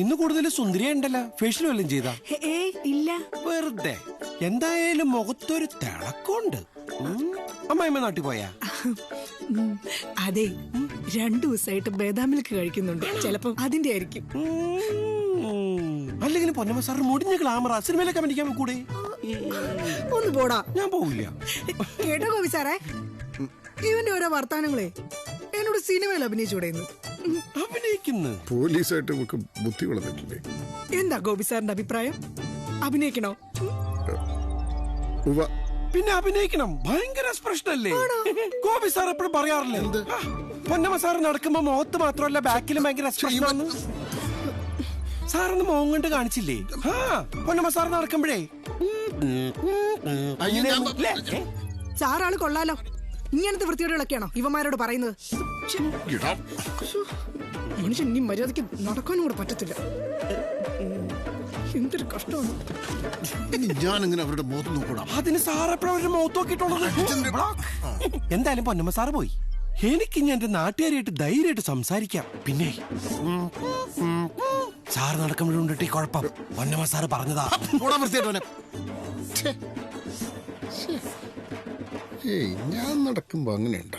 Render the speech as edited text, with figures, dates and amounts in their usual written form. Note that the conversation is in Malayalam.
ഇന്ന് കൂടുതൽ സുന്ദരിയ ഉണ്ടല്ലോ. ഫേഷ്യൽ വല്ലതും ചെയ്താ? ഇല്ല, വെറുതെ. എന്തായാലും മുഖത്തൊരു തിളക്കമുണ്ട്. അമ്മായിമ്മ നാട്ടിൽ പോയാ? അതെ, 2 ദിവസമായിട്ട് ബദാം മിൽക്ക് കഴിക്കുന്നുണ്ട്. ചിലപ്പോ അതിന്റെ ആയിരിക്കും. അല്ലെങ്കിൽ പൊന്നമ്മ സാർ മുടിഞ്ഞ ഗ്ലാമറ സിനിമയിലൊക്കെ അഭിനയിക്കാൻ കൂടെ? ഒന്ന് പോടാ. ഞാൻ പോവില്ല. കേട്ടോ ഗോപി സാറേ, ഇവന്റെ ഓരോ വർത്താനങ്ങളെ എന്നോട് സിനിമയിൽ അഭിനയിച്ചൂടെന്ന്. അഭിനയിക്കുന്നു. പോലീസായിട്ട് നമുക്ക് ബുദ്ധി വളർന്നിട്ടില്ലേ? എന്താ ഗോപി സാറിന്റെ അഭിപ്രായം? അഭിനയിക്കണോ? പിന്നെ അഭിനയിക്കണം. ഭയങ്കര എക്സ്പ്രഷൻ അല്ലേ ഗോപി സാർ എപ്പോഴും പറയാറില്ലേ? പൊന്നമ്മ സാർ നടക്കുമ്പോ മുഖത്ത് മാത്രമല്ല ബാക്കിലും ഭയങ്കര എക്സ്പ്രഷൻ. സാറൊന്ന് മോൻ കൊണ്ട് കാണിച്ചില്ലേ? പൊന്നമ്മ സാർ നടക്കുമ്പോഴേ സാറാള് കൊള്ളാലോ. ഇങ്ങനത്തെ വൃത്തിയോടുകളൊക്കെയാണോ ഇവന്മാരോട് പറയുന്നത്? മനുഷ്യൻ ഇനി മര്യാദയ്ക്ക് നടക്കാനും കൂടെ പറ്റത്തില്ല. എന്തൊരു കഷ്ടമാണ്. ഞാനിങ്ങനെ അവരുടെ മുഖത്ത് നോക്കൂടാ. അതിന് സാർ എപ്പോഴും അവരുടെ മുഖത്ത് നോക്കിയിട്ടുള്ളത്. എന്തായാലും പൊന്നമ്മ സാറ് പോയി. എനിക്ക് ഇനി എന്റെ നാട്ടുകാരായിട്ട് ധൈര്യമായിട്ട് സംസാരിക്കാം. പിന്നെ സാർ നടക്കുമ്പോഴുണ്ടിട്ട് ഈ കുഴപ്പം പൊന്നമ്മ സാറ് പറഞ്ഞതാ. ഞാൻ നടക്കുമ്പോ അങ്ങനെയുണ്ട.